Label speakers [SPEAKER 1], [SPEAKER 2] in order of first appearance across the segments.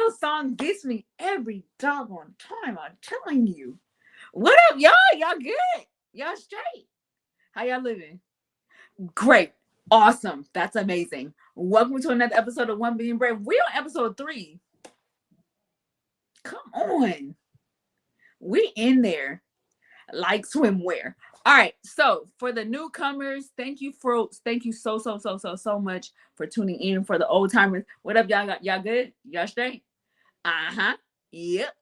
[SPEAKER 1] Seattle song gets me every doggone time. I'm telling you. What up, y'all? Y'all good? Y'all straight? How y'all living? Great. Awesome. That's amazing. Welcome to another episode of One Being Brave. We're on episode 3. Come on. We in there like swimwear. All right. So for the newcomers, thank you so much for tuning in. For the old timers, what up, y'all? Y'all good? Y'all straight? Uh-huh. Yep.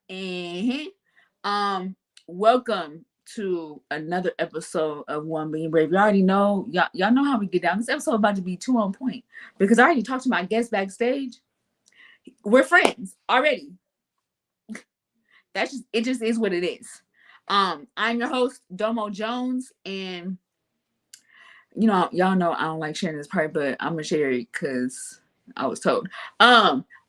[SPEAKER 1] Welcome to another episode of One Being Brave. You already know, y'all know how we get down. This episode about to be too on point because I already talked to my guest backstage. We're friends already. It just is what it is. I'm your host, Domo Jones, and y'all know I don't like sharing this part, but I'm gonna share it because I was told.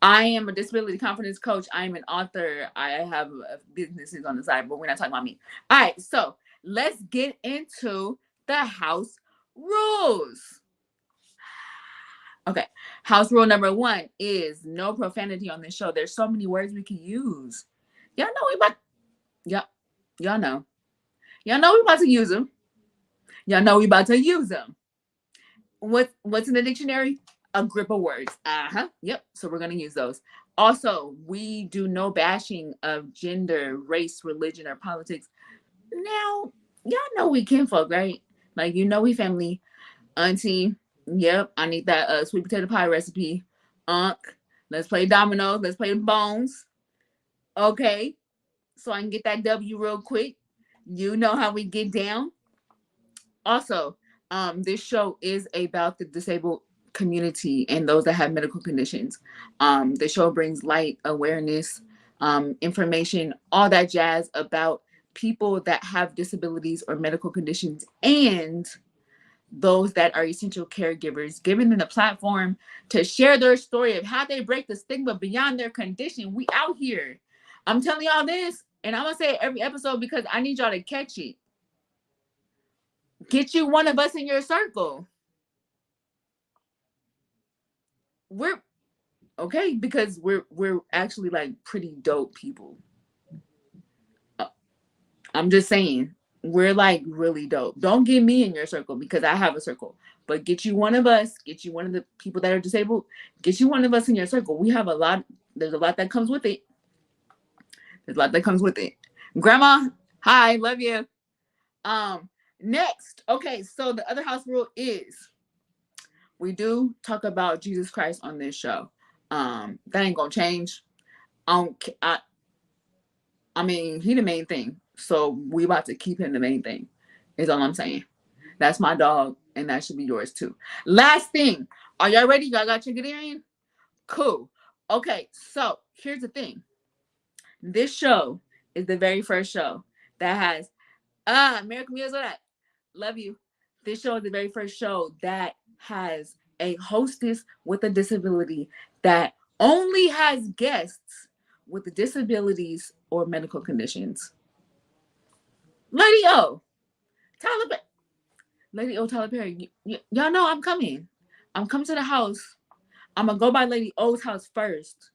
[SPEAKER 1] I am a disability confidence coach. I am an author. I have businesses on the side, but we're not talking about me. All right, so let's get into the house rules. Okay, house rule number 1 is no profanity on this show. There's so many words we can use. Y'all know we about y'all know we about to use them. Y'all know we about to use them. What's in the dictionary? A grip of words. Yep. So we're gonna use those. Also, we do no bashing of gender, race, religion, or politics. Now, y'all know we kinfolk, right? Like we family. Auntie, yep. I need that sweet potato pie recipe. Unc, let's play dominoes. Let's play bones. Okay. So I can get that W real quick. You know how we get down. Also, this show is about the disabled community and those that have medical conditions. The show brings light, awareness, information, all that jazz about people that have disabilities or medical conditions and those that are essential caregivers, giving them a platform to share their story of how they break the stigma beyond their condition. We out here. I'm telling y'all this, and I'm going to say it every episode because I need y'all to catch it. Get you one of us in your circle. We're okay because we're actually like pretty dope people. I'm just saying, we're like really dope. Don't get me in your circle because I have a circle, but get you one of us, get you one of the people that are disabled, get you one of us in your circle. We have a lot. There's a lot that comes with it. Grandma, hi, love you. Next, okay, so the other house rule is we do talk about Jesus Christ on this show. That ain't gonna change. I mean, he the main thing. So we about to keep him the main thing. Is all I'm saying. That's my dog, and that should be yours too. Last thing. Are y'all ready? Y'all got your gear in? Cool. Okay, so here's the thing. This show is the very first show that has American Music. Love you. This show is the very first show that has a hostess with a disability that only has guests with disabilities or medical conditions. Lady O, Tyler Perry, y'all know I'm coming. I'm coming to the house. I'm going to go by Lady O's house first,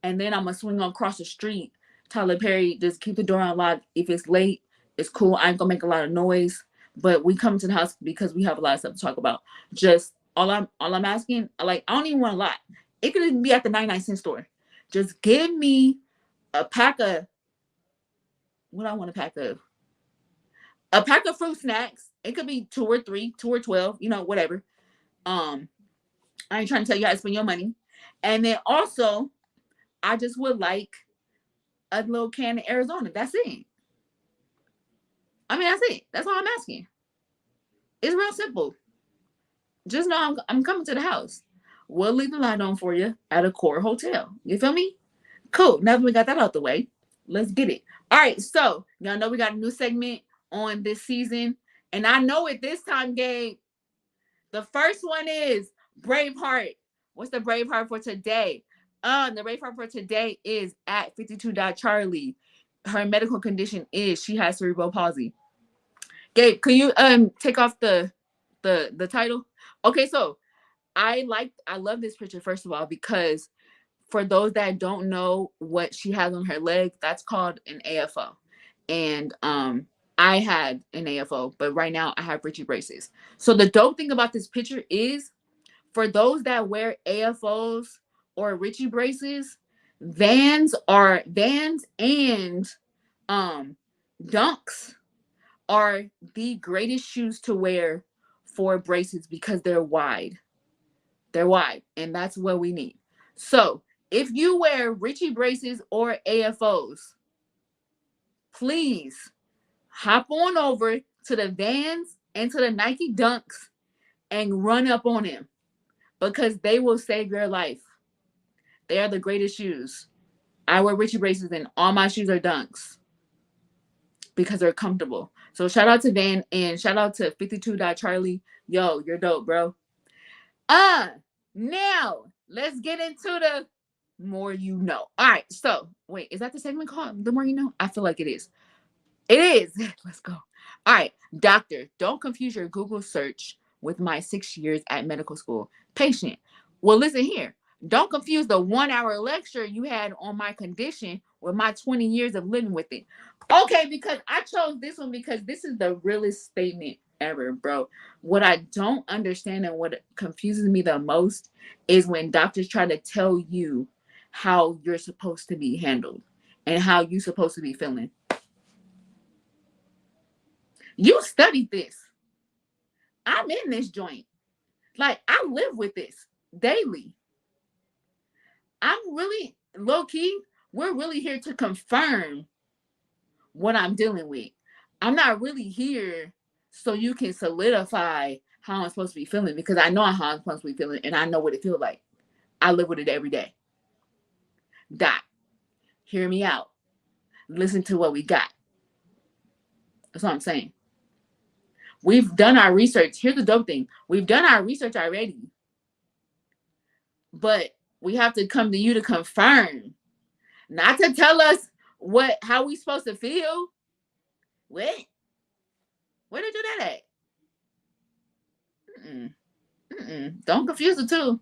[SPEAKER 1] and then I'm going to swing on across the street. Tyler Perry, just keep the door unlocked. If it's late, it's cool. I ain't going to make a lot of noise, but we come to the house because we have a lot of stuff to talk about. Just all I'm asking, like, I don't even want a lot. It could even be at the 99-cent store. Just give me a pack of, what I want a pack of? A pack of fruit snacks. It could be 2 or 3, 2 or 12, whatever. I ain't trying to tell you how to spend your money. And then also, I just would like a little can of Arizona. That's it. I mean, that's it. That's all I'm asking. It's real simple. Just know I'm coming to the house. We'll leave the light on for you at a core hotel. You feel me? Cool. Now that we got that out the way, let's get it. All right. So, y'all know we got a new segment on this season. And I know it this time, Gabe. The first one is Braveheart. What's the Braveheart for today? The Braveheart for today is at 52.Charlie. Her medical condition is she has cerebral palsy. Gabe, can you take off the title? Okay, so I love this picture first of all because for those that don't know what she has on her leg, that's called an AFO. And I had an AFO, but right now I have Richie braces. So the dope thing about this picture is, for those that wear AFOs or Richie braces, Vans and Dunks are the greatest shoes to wear for braces because they're wide. They're wide, and that's what we need. So if you wear Richie braces or AFOs, please hop on over to the Vans and to the Nike Dunks and run up on them, because they will save your life. They are the greatest shoes. I wear Richie braces and all my shoes are Dunks because they're comfortable. So shout out to Van and shout out to 52 Charlie. Yo, you're dope, bro. Now let's get into the more you know. All right, so wait, is that the segment called The More You Know? I feel like it is. It is. Let's go. All right, doctor, don't confuse your Google search with my 6 years at medical school. Patient, well, listen here. Don't confuse the 1 hour lecture you had on my condition with my 20 years of living with it. Okay, because I chose this one because this is the realest statement ever, bro. What I don't understand and what confuses me the most is when doctors try to tell you how you're supposed to be handled and how you're supposed to be feeling. You studied this. I'm in this joint. Like, I live with this daily. I'm really low key. We're really here to confirm what I'm dealing with. I'm not really here so you can solidify how I'm supposed to be feeling, because I know how I'm supposed to be feeling and I know what it feels like. I live with it every day. Doc, hear me out. Listen to what we got. That's what I'm saying. We've done our research. Here's the dope thing. We've done our research already. But we have to come to you to confirm. Not to tell us how we supposed to feel. What? Where did you do that at? Don't confuse the two.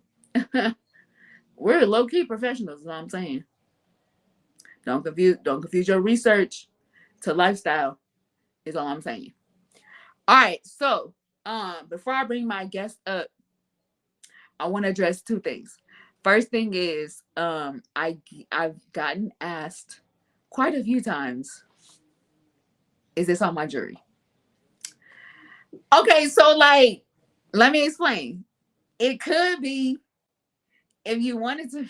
[SPEAKER 1] We're low-key professionals, is what I'm saying. Don't confuse your research to lifestyle, is all I'm saying. All right, so before I bring my guest up, I want to address two things. First thing is, I've gotten asked quite a few times, is this on my jury? Okay, so like, let me explain. It could be if you wanted to.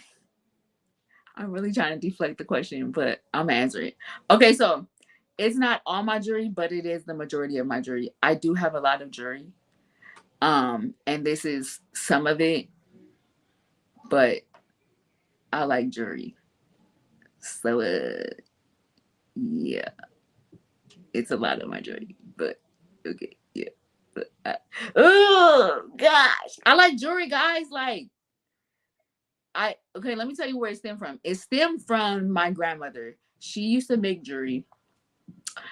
[SPEAKER 1] I'm really trying to deflect the question, but I'm answering it. Okay, so it's not all my jury, but it is the majority of my jury. I do have a lot of jury. And this is some of it, but I like jury. So yeah. It's a lot of my jury, but okay, yeah. But oh gosh. I like jury, guys. Like, okay, let me tell you where it stemmed from. It stemmed from my grandmother. She used to make jewelry.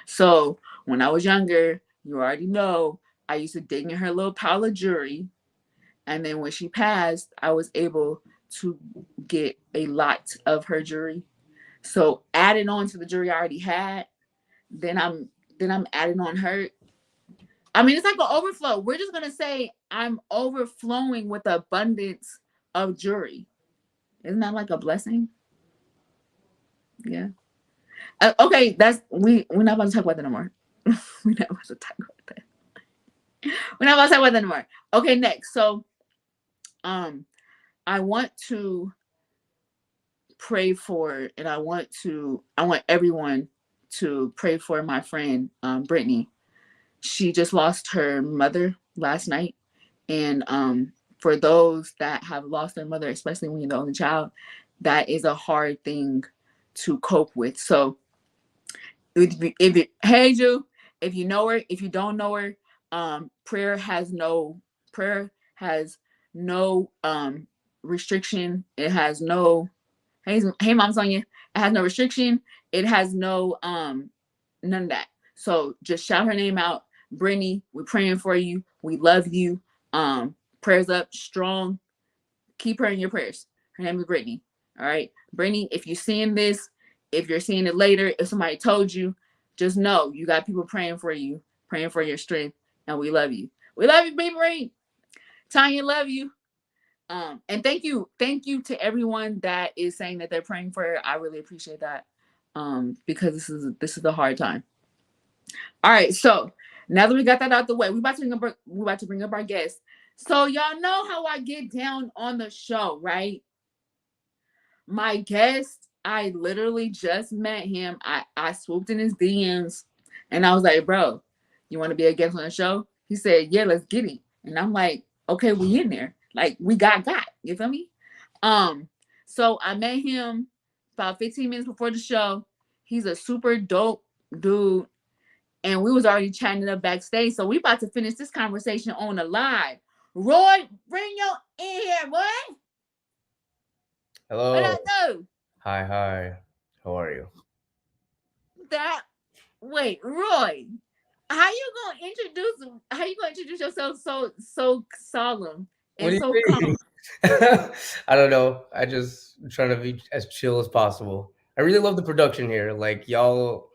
[SPEAKER 1] So when I was younger, you already know, I used to dig in her little pile of jewelry. And then when she passed, I was able to get a lot of her jewelry. So adding on to the jewelry I already had, then I'm adding on her. I mean, it's like an overflow. We're just gonna say I'm overflowing with the abundance of jewelry. Isn't that like a blessing? Yeah. Okay, we're not about to talk about that no more. We're not about to talk about that. We're not about to talk about that no more. Okay, next. So, I want to pray for, and I want everyone to pray for my friend Brittany. She just lost her mother last night, and for those that have lost their mother, especially when you're the only child, that is a hard thing to cope with. So hey Ju, if you know her, if you don't know her, prayer has no restriction. It has no, hey Mom Sonia, it has no restriction. It has no none of that. So just shout her name out. Brittany, we're praying for you. We love you. Prayers up, strong. Keep her in your prayers. Her name is Brittany. All right, Brittany, if you're seeing this, if you're seeing it later, if somebody told you, just know you got people praying for you, praying for your strength, and we love you. We love you, baby. Tanya, love you. And thank you to everyone that is saying that they're praying for her. I really appreciate that. Because this is a hard time. All right, so now that we got that out the way, we about to bring up our guest. So y'all know how I get down on the show, right? My guest, I literally just met him. I swooped in his DMs and I was like, bro, you want to be a guest on the show? He said, yeah, let's get it. And I'm like, okay, we in there. Like we got. You feel me? Um, so I met him about 15 minutes before the show. He's a super dope dude. And we was already chatting up backstage. So we about to finish this conversation on the live. Roy, bring your in here, boy. What
[SPEAKER 2] Hello.
[SPEAKER 1] I do?
[SPEAKER 2] Hi, hi. How are you?
[SPEAKER 1] That wait, Roy, how you gonna introduce yourself so solemn
[SPEAKER 2] What
[SPEAKER 1] and
[SPEAKER 2] do
[SPEAKER 1] so
[SPEAKER 2] you mean?
[SPEAKER 1] calm?
[SPEAKER 2] I don't know. I just trying to be as chill as possible. I really love the production here. Like y'all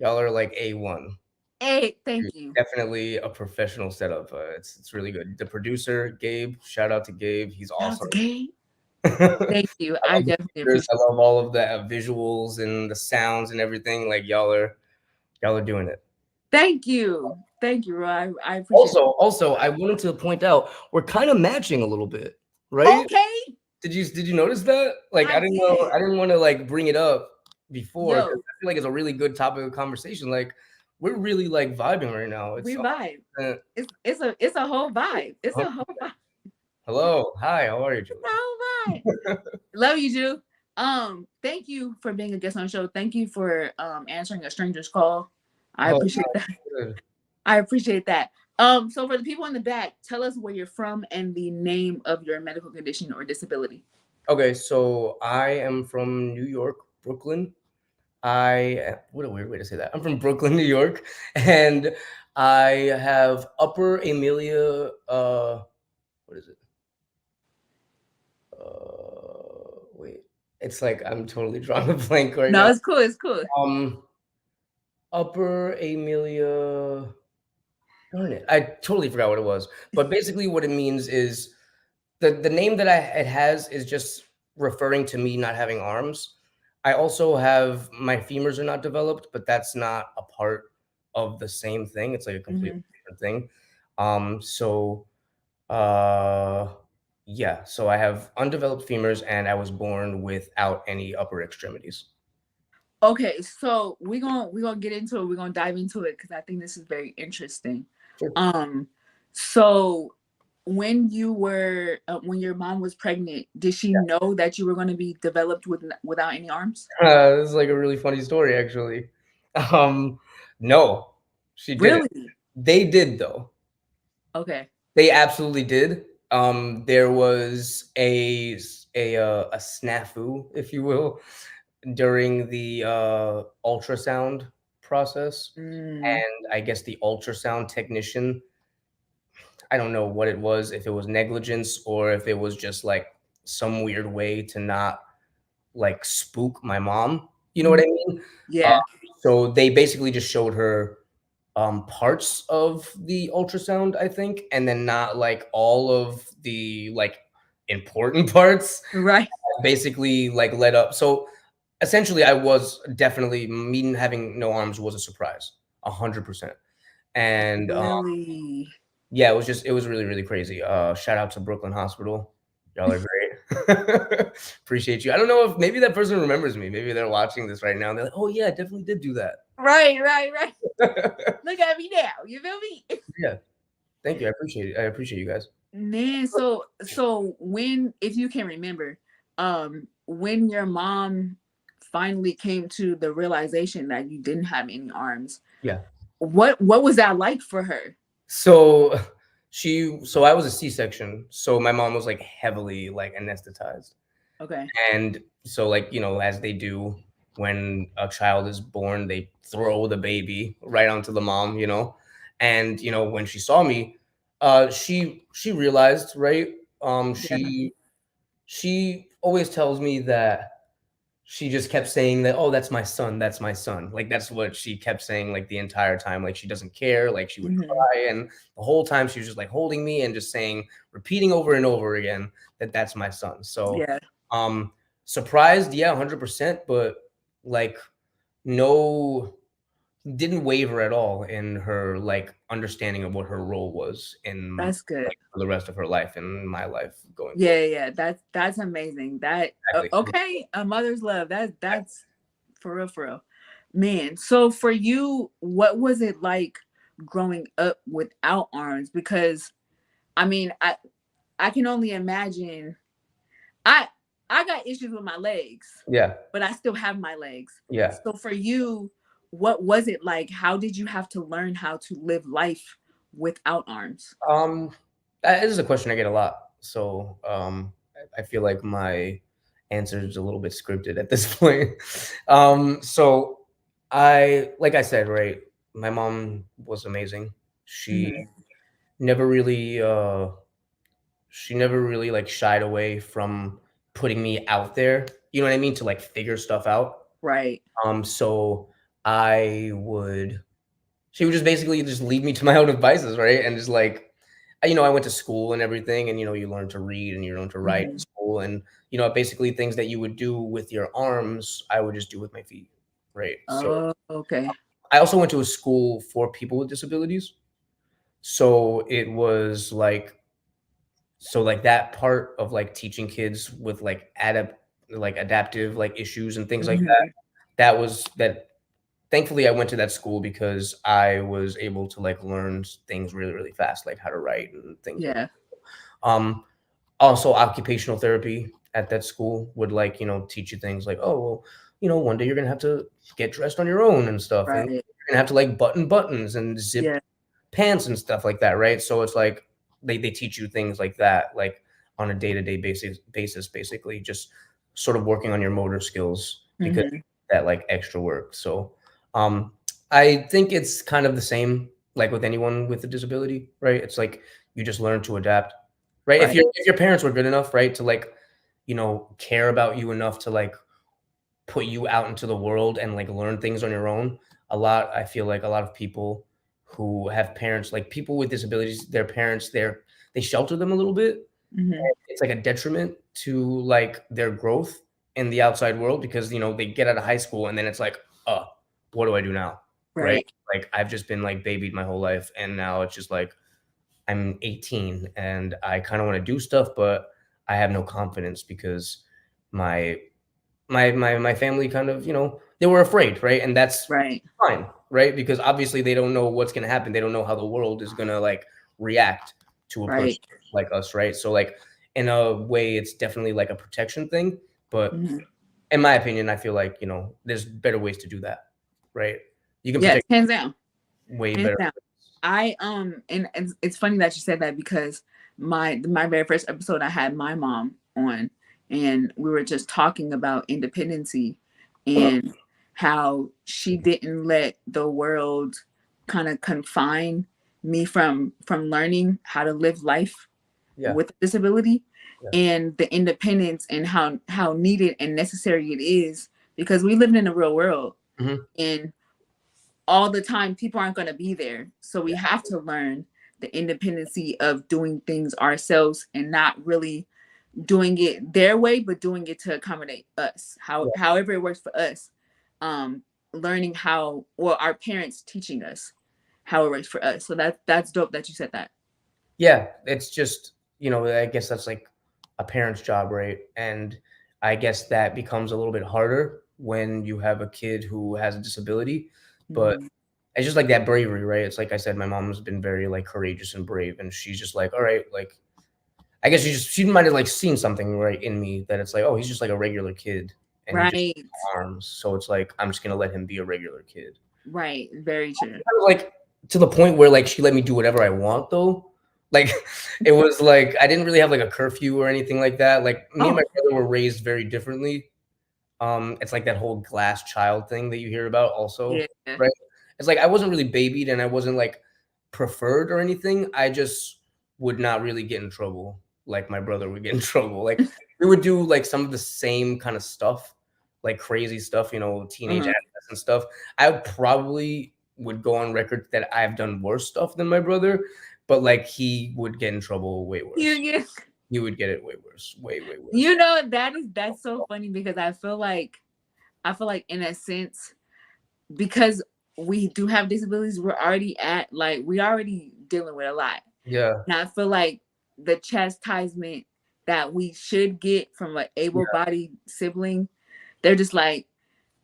[SPEAKER 2] are like A1.
[SPEAKER 1] Hey, thank you.
[SPEAKER 2] Definitely a professional setup. It's really good. The producer, Gabe, shout out to Gabe. He's
[SPEAKER 1] Shout out
[SPEAKER 2] awesome.
[SPEAKER 1] to Gabe.
[SPEAKER 2] I
[SPEAKER 1] Thank you. I
[SPEAKER 2] love the
[SPEAKER 1] definitely
[SPEAKER 2] pictures.
[SPEAKER 1] appreciate
[SPEAKER 2] I love all of the visuals and the sounds and everything. Like y'all are doing it.
[SPEAKER 1] Thank you. Thank you, Roy. I appreciate
[SPEAKER 2] Also, I wanted to point out we're kind of matching a little bit,
[SPEAKER 1] it.
[SPEAKER 2] right?
[SPEAKER 1] Okay,
[SPEAKER 2] Did you notice that? Like,
[SPEAKER 1] I
[SPEAKER 2] I
[SPEAKER 1] did.
[SPEAKER 2] didn't want to like bring it up before because
[SPEAKER 1] Yo,
[SPEAKER 2] I feel like it's a really good topic of conversation. Like, we're really like vibing right now. It's
[SPEAKER 1] we vibe.
[SPEAKER 2] 100%.
[SPEAKER 1] It's a whole vibe. It's a whole vibe.
[SPEAKER 2] Hello, hi, how are you,
[SPEAKER 1] It's
[SPEAKER 2] Julie?
[SPEAKER 1] a whole vibe. Love you, Jew. Thank you for being a guest on the show. Thank you for answering a stranger's call. I
[SPEAKER 2] Oh,
[SPEAKER 1] appreciate that.
[SPEAKER 2] good.
[SPEAKER 1] I appreciate that. So for the people in the back, tell us where you're from and the name of your medical condition or disability.
[SPEAKER 2] Okay, so I am from New York, Brooklyn. What a weird way to say that. I'm from Brooklyn, New York, and I have Upper Amelia. What is it? Wait, it's like I'm totally drawing a blank right
[SPEAKER 1] No,
[SPEAKER 2] now.
[SPEAKER 1] it's cool. It's cool.
[SPEAKER 2] Um, Upper Amelia. Darn it, I totally forgot what it was. But basically, what it means is the name that it has is just referring to me not having arms. I also have my femurs are not developed, but that's not a part of the same thing. It's like a completely
[SPEAKER 1] Hmm.
[SPEAKER 2] different thing. So uh, yeah, so I have undeveloped femurs, and I was born without any upper extremities.
[SPEAKER 1] Okay, so we're gonna get into it. We're gonna dive into it because I think this is very interesting.
[SPEAKER 2] Sure.
[SPEAKER 1] Um, so when your mom was pregnant, did she know that you were going to be developed without any arms?
[SPEAKER 2] This is like a really funny story, actually. Um, no, she didn't.
[SPEAKER 1] Really?
[SPEAKER 2] They did though.
[SPEAKER 1] Okay.
[SPEAKER 2] They absolutely did. There was a snafu, if you will, during the ultrasound process,
[SPEAKER 1] Mm,
[SPEAKER 2] and I guess the ultrasound technician, I don't know what it was, if it was negligence or if it was just like some weird way to not like spook my mom. You know what
[SPEAKER 1] mhm.
[SPEAKER 2] I mean? Uh,
[SPEAKER 1] Yeah.
[SPEAKER 2] so they basically just showed her parts of the ultrasound, I think, and then not like all of the like important parts.
[SPEAKER 1] Right.
[SPEAKER 2] Basically, like led up. So essentially, I was definitely me having no arms was a surprise, 100%. And
[SPEAKER 1] Really.
[SPEAKER 2] yeah, it was really really crazy. Shout out to Brooklyn Hospital, y'all are great. Appreciate you. I don't know if maybe that person remembers me. Maybe they're watching this right now. And they're like, oh yeah, I definitely did do that.
[SPEAKER 1] Right. Right. Right. Look at me now. You feel me?
[SPEAKER 2] Yeah, thank you. I appreciate it. I appreciate you guys.
[SPEAKER 1] Man, so when, if you can remember, when your mom finally came to the realization that you didn't have any arms,
[SPEAKER 2] Yeah.
[SPEAKER 1] what was that like for her?
[SPEAKER 2] So so I was a C-section. So my mom was like heavily like anesthetized.
[SPEAKER 1] Okay.
[SPEAKER 2] And so like, as they do when a child is born, they throw the baby right onto the mom. And when she saw me, she realized, right?
[SPEAKER 1] Yeah.
[SPEAKER 2] She always tells me that she just kept saying that, "Oh, that's my son, that's my son." Like, that's what she kept saying, like, the entire time, like, she doesn't care, like, she would
[SPEAKER 1] Hmm.
[SPEAKER 2] cry, and the whole time she was just, like, holding me and just saying repeating over and over again that that's my son. So,
[SPEAKER 1] Yeah,
[SPEAKER 2] um, surprised, yeah, 100%, but, like, no didn't waver at all in her, like, understanding of what her role was in,
[SPEAKER 1] that's good.
[SPEAKER 2] like, for the rest of her life and my life going
[SPEAKER 1] Yeah,
[SPEAKER 2] forward.
[SPEAKER 1] yeah, yeah. That's amazing. That
[SPEAKER 2] Exactly.
[SPEAKER 1] okay, a mother's love. That's for real, for real. Man, so for you, what was it like growing up without arms? Because I mean, I can only imagine. I I got issues with my legs,
[SPEAKER 2] Yeah,
[SPEAKER 1] but I still have my legs.
[SPEAKER 2] yeah.
[SPEAKER 1] So for you, what was it like? How did you have to learn how to live life without arms?
[SPEAKER 2] Um, that is a question I get a lot. So, I feel like my answer is a little bit scripted at this point. So like I said, right, my mom was amazing. She
[SPEAKER 1] Hmm.
[SPEAKER 2] never really, she never really like shied away from putting me out there. You know what I mean? To like figure stuff out.
[SPEAKER 1] Right.
[SPEAKER 2] So I would she would just basically just lead me to my own devices, right? And just like, I went to school and everything, and you learn to read and you learn to write in
[SPEAKER 1] Hmm.
[SPEAKER 2] school, and basically things that you would do with your arms, I would just do with my feet, right? So
[SPEAKER 1] Oh, okay.
[SPEAKER 2] I also went to a school for people with disabilities, so it was like, that part of like teaching kids with like adaptive like issues and things like that.
[SPEAKER 1] Hmm.
[SPEAKER 2] That thankfully I went to that school because I was able to like learn things really, really fast, like how to write and things like
[SPEAKER 1] Yeah.
[SPEAKER 2] that. Also occupational therapy at that school would like, teach you things like, oh, well, one day you're gonna have to get dressed on your own and stuff, and
[SPEAKER 1] Right.
[SPEAKER 2] you're gonna have to like button buttons and zip
[SPEAKER 1] Yeah.
[SPEAKER 2] pants and stuff like that, right? So it's like they teach you things like that, like on a day-to-day basis, basically, just sort of working on your motor skills because
[SPEAKER 1] Hmm.
[SPEAKER 2] that like extra work. So um I think it's kind of the same like with anyone with a disability, right? It's like you just learn to adapt. Right? If
[SPEAKER 1] Right.
[SPEAKER 2] your parents were good enough, right, to like, care about you enough to like put you out into the world and like learn things on your own. I feel like a lot of people who have parents, like people with disabilities, their parents, they shelter them a little bit.
[SPEAKER 1] Hmm.
[SPEAKER 2] It's like a detriment to like their growth in the outside world because they get out of high school and then it's like, uh, what do I do now? Right?
[SPEAKER 1] Right.
[SPEAKER 2] Like I've just been like babied my whole life and now it's just like I'm 18 and I kind of want to do stuff, but I have no confidence because my my family kind of, they were afraid, right? And that's
[SPEAKER 1] Right.
[SPEAKER 2] fine, right? Because obviously they don't know what's gonna happen. They don't know how the world is gonna like react to a
[SPEAKER 1] Right.
[SPEAKER 2] person like us, right? So like in a way, it's definitely like a protection thing. But
[SPEAKER 1] Hmm.
[SPEAKER 2] in my opinion, I feel like there's better ways to do that, right? You can
[SPEAKER 1] Yes,
[SPEAKER 2] protect
[SPEAKER 1] hands down.
[SPEAKER 2] way
[SPEAKER 1] Hands
[SPEAKER 2] better.
[SPEAKER 1] down. I and it's funny that you said that because my very first episode I had my mom on and we were just talking about independency and how she didn't let the world kind of confine me from learning how to live life
[SPEAKER 2] Yeah,
[SPEAKER 1] with a disability
[SPEAKER 2] yeah,
[SPEAKER 1] and the independence and how needed and necessary it is because we live in a real world
[SPEAKER 2] hmm,
[SPEAKER 1] and all the time people aren't going to be there, so we have to learn the independency of doing things ourselves and not really doing it their way but doing it to accommodate us
[SPEAKER 2] yeah.
[SPEAKER 1] however it works for us. um Learning how, or our parents teaching us how it works for us, so that's dope that you said that.
[SPEAKER 2] Yeah, it's just, I guess that's like a parent's job, right? And I guess that becomes a little bit harder when you have a kid who has a disability. But
[SPEAKER 1] Mhm.
[SPEAKER 2] it's just like that bravery, right? It's like I said, my mom's been very like courageous and brave, and she's just like, all right, like I guess she might have like seen something right in me that it's like, oh, he's just like a regular kid, and he just
[SPEAKER 1] Right.
[SPEAKER 2] has arms, so it's like I'm just gonna let him be a regular kid.
[SPEAKER 1] Right, very true.
[SPEAKER 2] Kind of like to the point where like she let me do whatever I want though. Like it was like I didn't really have like a curfew or anything like that. Like me and my
[SPEAKER 1] Oh,
[SPEAKER 2] brother were raised very differently. It's like that whole glass child thing that you hear about also,
[SPEAKER 1] yeah.
[SPEAKER 2] right? It's like I wasn't really babied and I wasn't like preferred or anything. I just would not really get in trouble like my brother would get in trouble. Like we would do like some of the same kind of stuff, like crazy stuff, teenage
[SPEAKER 1] Uh-huh.
[SPEAKER 2] adolescent stuff. I probably would go on record that I've done worse stuff than my brother, but like he would get in trouble way
[SPEAKER 1] You,
[SPEAKER 2] worse.
[SPEAKER 1] you,
[SPEAKER 2] He would get it way worse, way, way worse.
[SPEAKER 1] you know that's so funny because I feel like in a sense because we do have disabilities, we're already at like we already dealing with a lot.
[SPEAKER 2] Yeah,
[SPEAKER 1] And I feel like the chastisement that we should get from an
[SPEAKER 2] yeah.
[SPEAKER 1] able-bodied sibling, they're just like,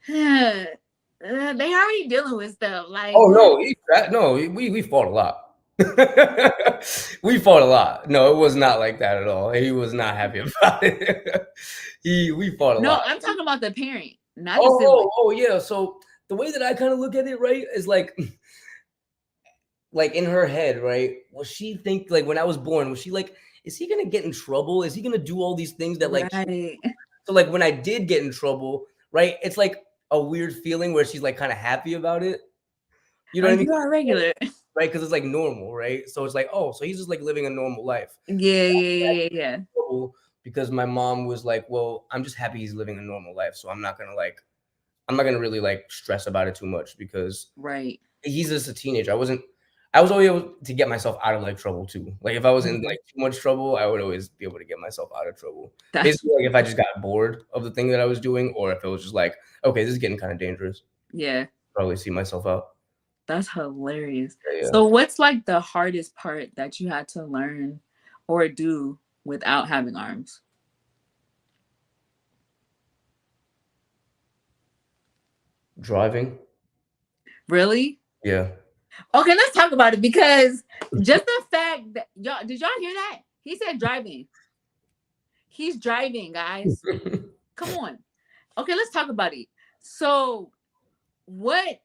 [SPEAKER 1] they already dealing with stuff. Like,
[SPEAKER 2] Oh no, no, we fought a lot. We fought a lot. No, it was not like that at all. He was not happy about it. We fought a
[SPEAKER 1] no,
[SPEAKER 2] lot.
[SPEAKER 1] I'm talking about the parent, not the
[SPEAKER 2] Oh,
[SPEAKER 1] sibling.
[SPEAKER 2] yeah. So the way that I kind of look at it, right, is like in her head, right? Was she think like when I was born, was she like, is he gonna get in trouble? Is he gonna do all these things that like
[SPEAKER 1] Right.
[SPEAKER 2] so like when I did get in trouble, right? It's like a weird feeling where she's like kind of happy about it. You know what I
[SPEAKER 1] Like
[SPEAKER 2] mean?
[SPEAKER 1] you are regular.
[SPEAKER 2] Right? Because it's like normal, right? So it's like, oh, so he's just like living a normal life.
[SPEAKER 1] Yeah, yeah, yeah, yeah.
[SPEAKER 2] Trouble because my mom was like, well, I'm just happy he's living a normal life, so I'm not gonna really like stress about it too much because
[SPEAKER 1] Right.
[SPEAKER 2] he's just a teenager. I was always able to get myself out of like trouble too. Like if I was in
[SPEAKER 1] Mhm.
[SPEAKER 2] like too much trouble, I would always be able to get myself out of trouble.
[SPEAKER 1] That's
[SPEAKER 2] Basically, like if I just got bored of the thing that I was doing, or if it was just like, okay, this is getting kind of dangerous,
[SPEAKER 1] yeah.
[SPEAKER 2] probably see myself out.
[SPEAKER 1] That's hilarious.
[SPEAKER 2] Yeah, yeah.
[SPEAKER 1] So what's like the hardest part that you had to learn or do without having arms?
[SPEAKER 2] Driving.
[SPEAKER 1] Really?
[SPEAKER 2] Yeah.
[SPEAKER 1] Okay, let's talk about it because just the fact that y'all did y'all hear that? He said driving. He's driving, guys. Come on. Okay, let's talk about it. So what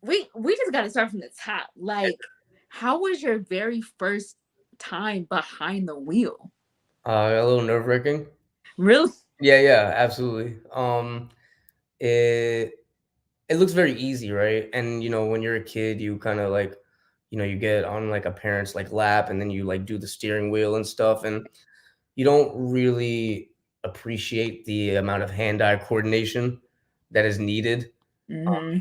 [SPEAKER 1] we just gotta start from the top. Like, how was your very first time behind the wheel?
[SPEAKER 2] A little nerve wracking.
[SPEAKER 1] Really?
[SPEAKER 2] Yeah, yeah, absolutely. It it looks very easy, right? And when you're a kid, you kind of like, you get on like a parent's like lap, and then you like do the steering wheel and stuff, and you don't really appreciate the amount of hand-eye coordination that is needed
[SPEAKER 1] Mm-hmm.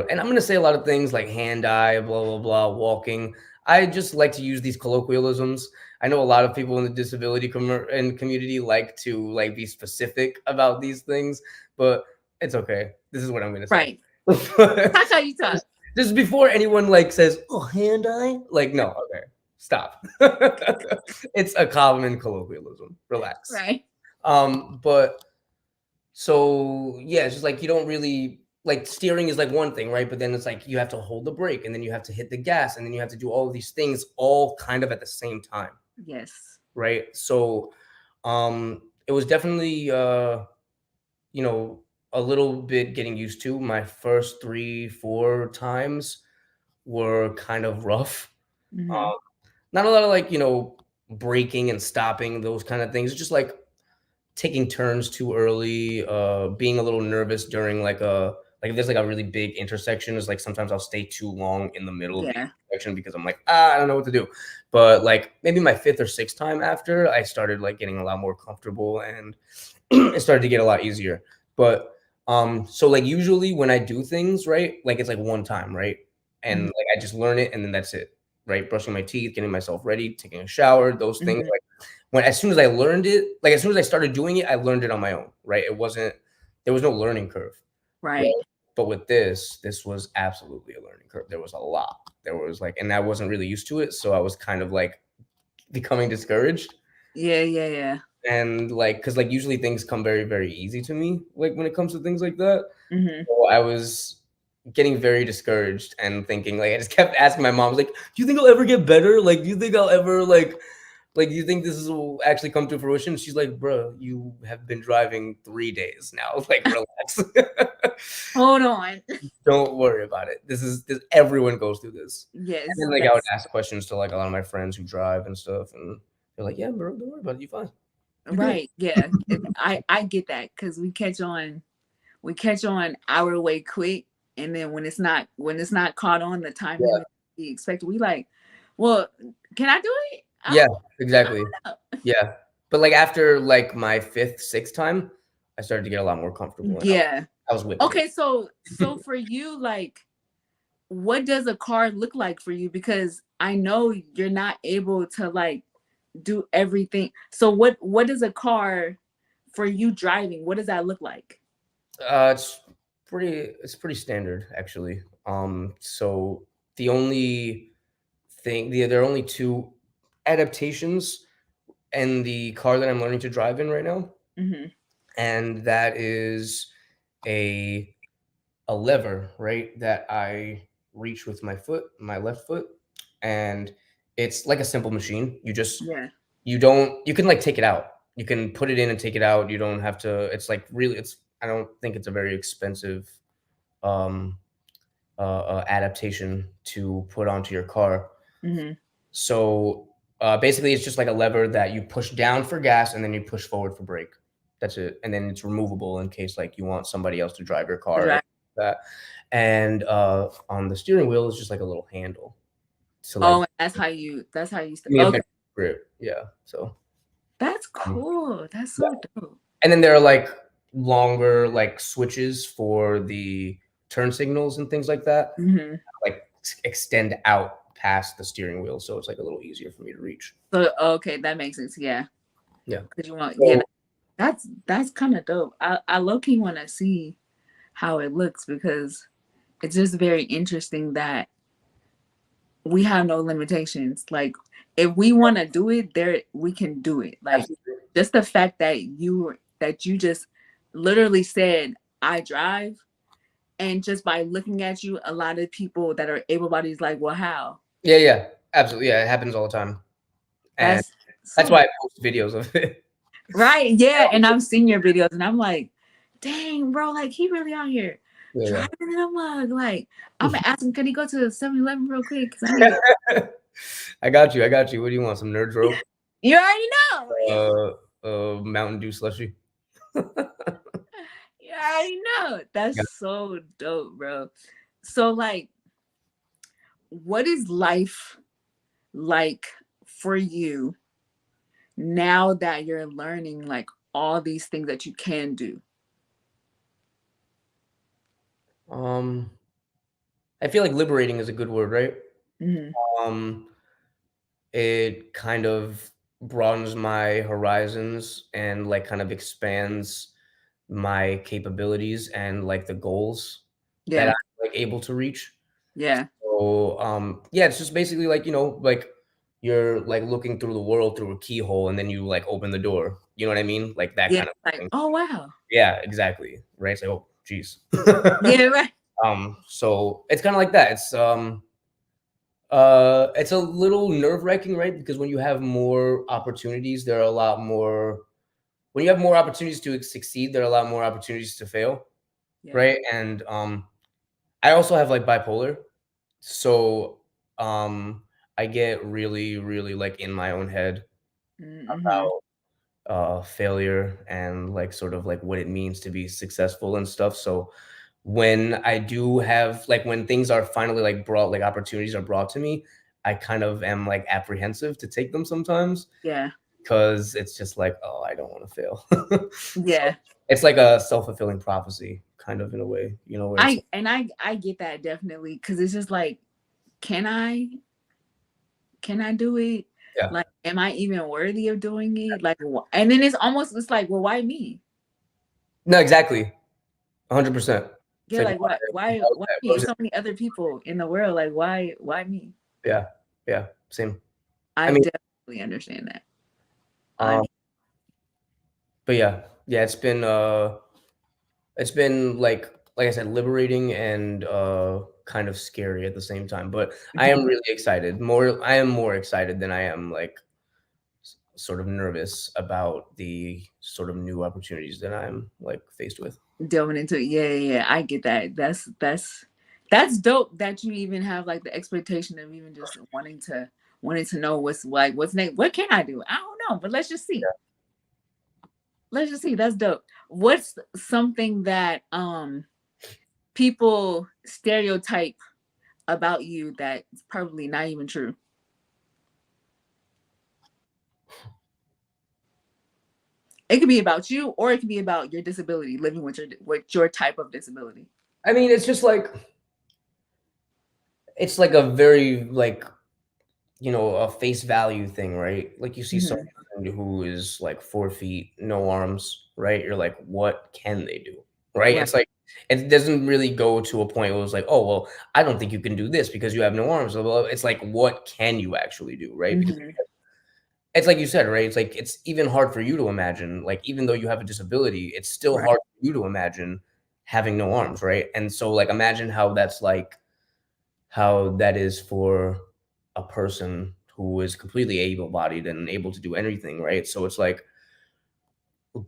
[SPEAKER 2] and I'm gonna say a lot of things like hand-eye, blah blah blah, walking. I just like to use these colloquialisms. I know a lot of people in the disability and community like to like be specific about these things, but it's okay. This is what I'm gonna say.
[SPEAKER 1] Right. That's how you talk.
[SPEAKER 2] Just before anyone like says, "Oh, hand-eye," like no, okay, stop. It's a common colloquialism. Relax.
[SPEAKER 1] Right.
[SPEAKER 2] But so yeah, it's just like you don't really like steering is like one thing, right? But then it's like you have to hold the brake and then you have to hit the gas and then you have to do all of these things all kind of at the same time,
[SPEAKER 1] Yes.
[SPEAKER 2] right? So it was definitely you know, a little bit getting used to. My first 3, 4 times were kind of rough.
[SPEAKER 1] Mm-hmm.
[SPEAKER 2] Um, not a lot of like, braking and stopping, those kind of things. It's just like taking turns too early, being a little nervous during like if there's like a really big intersection, is like sometimes I'll stay too long in the middle of the
[SPEAKER 1] Yeah.
[SPEAKER 2] intersection because I'm like, I don't know what to do. But like maybe my fifth or sixth time after, I started like getting a lot more comfortable and it started to get a lot easier. But so like usually when I do things, right, like it's like one time, right? And
[SPEAKER 1] Mm-hmm.
[SPEAKER 2] like I just learn it and then that's it. Right. Brushing my teeth, getting myself ready, taking a shower, those things.
[SPEAKER 1] Mm-hmm.
[SPEAKER 2] When as soon as I learned it, like as soon as I started doing it, I learned it on my own, right? There was no learning curve,
[SPEAKER 1] Right.
[SPEAKER 2] right? But with this was absolutely a learning curve. There was a lot. There was like, and I wasn't really used to it, so I was kind of like becoming discouraged.
[SPEAKER 1] Yeah, yeah, yeah.
[SPEAKER 2] And like, because like usually things come very, very easy to me, like when it comes to things like that.
[SPEAKER 1] Mm-hmm.
[SPEAKER 2] So I was getting very discouraged and thinking like I just kept asking my mom, I was like, "Do you think I'll ever get better? Like, do you think I'll ever like, you think will actually come to fruition?" She's like, "Bro, you have been driving 3 days now. Like, relax.
[SPEAKER 1] Hold on.
[SPEAKER 2] Don't worry about it. This. Everyone goes through this." And
[SPEAKER 1] Yes,
[SPEAKER 2] then, like, I would
[SPEAKER 1] that's
[SPEAKER 2] ask questions to like a lot of my friends who drive and stuff, and they're like, "Yeah, bro, don't worry about it. You're fine. You're good."
[SPEAKER 1] right. Yeah. I get that because we catch on our way quick, and then when it's not caught on the timing
[SPEAKER 2] Yeah,
[SPEAKER 1] that we expect, we like, well, can I do it? I
[SPEAKER 2] yeah,
[SPEAKER 1] don't, I
[SPEAKER 2] exactly.
[SPEAKER 1] don't know.
[SPEAKER 2] Yeah. But like after like my fifth, sixth time, I started to get a lot more comfortable, and
[SPEAKER 1] Yeah.
[SPEAKER 2] I was whipping it.
[SPEAKER 1] Okay, so for you, like, what does a car look like for you? Because I know you're not able to like do everything. So what is a car for you driving? What does that look like?
[SPEAKER 2] It's pretty standard actually. So the only there are only two adaptations in the car that I'm learning to drive in right now,
[SPEAKER 1] Hmm.
[SPEAKER 2] and that is a a lever, right, that I reach with my foot, my left foot, and it's like a simple machine.
[SPEAKER 1] Yeah.
[SPEAKER 2] You can like take it out. You can put it in and take it out. You don't have to. It's like really. It's I don't think it's a very expensive um, adaptation to put onto your car.
[SPEAKER 1] Hmm.
[SPEAKER 2] So basically, it's just like a lever that you push down for gas and then you push forward for brake. That's it, and then it's removable in case like you want somebody else to drive your car or
[SPEAKER 1] Right.
[SPEAKER 2] that. And on the steering wheel is just like a little handle to like
[SPEAKER 1] Oh, that's how you
[SPEAKER 2] give me a
[SPEAKER 1] okay.
[SPEAKER 2] better grip. Yeah. So
[SPEAKER 1] That's
[SPEAKER 2] um,
[SPEAKER 1] cool. That's
[SPEAKER 2] yeah.
[SPEAKER 1] so dope.
[SPEAKER 2] And then there are like longer like switches for the turn signals and things like that,
[SPEAKER 1] Hmm.
[SPEAKER 2] like extend out past the steering wheel, so it's like a little easier for me to reach.
[SPEAKER 1] So okay, that makes sense. Yeah.
[SPEAKER 2] Yeah.
[SPEAKER 1] Cause you want yeah,
[SPEAKER 2] So
[SPEAKER 1] that's kind of dope. I low key want to see how it looks because it's just very interesting that we have no limitations. Like if we want to do it, there we can do it. Like
[SPEAKER 2] absolutely.
[SPEAKER 1] just the fact that you just literally said I drive, and just by looking at you, a lot of people that are able bodied like, well, how?
[SPEAKER 2] Yeah, yeah, absolutely. Yeah, it happens all the time, and
[SPEAKER 1] That's
[SPEAKER 2] that's
[SPEAKER 1] so
[SPEAKER 2] why I post videos of it.
[SPEAKER 1] right. Yeah, and I'm seeing your videos, and I'm like, dang, bro, like he really out here
[SPEAKER 2] Yeah,
[SPEAKER 1] driving in a mug. Like I'm gonna ask him, can he go to the 7-Eleven real quick? Cause I need to.
[SPEAKER 2] yeah. I got you. I got you. What do you want? Some Nerds rope?
[SPEAKER 1] You already know.
[SPEAKER 2] Mountain Dew slushy.
[SPEAKER 1] You already know. That's
[SPEAKER 2] Yeah.
[SPEAKER 1] so dope, bro. So like, what is life like for you now that you're learning like all these things that you can do?
[SPEAKER 2] Um, I feel like liberating is a good word, right?
[SPEAKER 1] Hmm.
[SPEAKER 2] Um, it kind of broadens my horizons and like kind of expands my capabilities and like the goals that
[SPEAKER 1] Yeah.
[SPEAKER 2] I'm like able to reach.
[SPEAKER 1] Yeah.
[SPEAKER 2] So yeah, it's just basically like, like you're like looking through the world through a keyhole and then you like open the door. You know what I mean? Like that
[SPEAKER 1] Yeah.
[SPEAKER 2] kind of
[SPEAKER 1] Like,
[SPEAKER 2] thing.
[SPEAKER 1] oh wow.
[SPEAKER 2] Yeah, exactly. Right. It's like, oh, geez.
[SPEAKER 1] Yeah, right.
[SPEAKER 2] So it's kind of like that. It's a little nerve-wracking, right? Because when you have more opportunities, there are a lot more when you have more opportunities to succeed, there are a lot more opportunities to fail,
[SPEAKER 1] Yeah.
[SPEAKER 2] right? And I also have like bipolar. So um I get really, really like in my own head
[SPEAKER 1] Mm-hmm.
[SPEAKER 2] about failure and like sort of like what it means to be successful and stuff. So when I do have like when things are finally like brought like opportunities are brought to me, I kind of am like apprehensive to take them sometimes
[SPEAKER 1] Yeah.
[SPEAKER 2] because it's just like, oh, I don't want to fail. So
[SPEAKER 1] Yeah.
[SPEAKER 2] it's like a self-fulfilling prophecy kind of in a way, where it's
[SPEAKER 1] I get that definitely because it's just like, can I do it?
[SPEAKER 2] yeah.
[SPEAKER 1] Like, am I even worthy of doing it? Like, and then it's like, well, why me?
[SPEAKER 2] No, exactly. 100%. It's
[SPEAKER 1] Yeah,
[SPEAKER 2] like
[SPEAKER 1] like why me?
[SPEAKER 2] what was
[SPEAKER 1] It's
[SPEAKER 2] it?
[SPEAKER 1] so many other people in the world. Like, why me?
[SPEAKER 2] Yeah. Yeah. Same. I
[SPEAKER 1] I
[SPEAKER 2] mean,
[SPEAKER 1] definitely understand that. I
[SPEAKER 2] um, but yeah, yeah, it's been like I said, liberating and kind of scary at the same time. But I am really excited. I am more excited than I am like sort of nervous about the sort of new opportunities that I'm like faced with.
[SPEAKER 1] delving into it. Yeah, yeah, yeah. I get that. That's dope that you even have like the expectation of even just wanting to know what's next. What can I do? I don't know, but let's just see. Let's just see. That's dope. What's something that people stereotype about you that's probably not even true? It could be about you, or it could be about your disability, living with your type of disability.
[SPEAKER 2] I mean, it's just like it's like a very like a face value thing, right? Like you see someone
[SPEAKER 1] Hmm.
[SPEAKER 2] who is like 4 feet, no arms, right? You're like, what can they do? Right?
[SPEAKER 1] Right.
[SPEAKER 2] It's like it doesn't really go to a point where it's like, oh well, I don't think you can do this because you have no arms. Well, it's like, what can you actually do, right? Because
[SPEAKER 1] Hmm.
[SPEAKER 2] it's like you said, right? It's like it's even hard for you to imagine, like even though you have a disability, it's still
[SPEAKER 1] Right.
[SPEAKER 2] hard for you to imagine having no arms, right? And so like imagine how that's like how that is for a person who is completely able-bodied and able to do anything, right? So it's like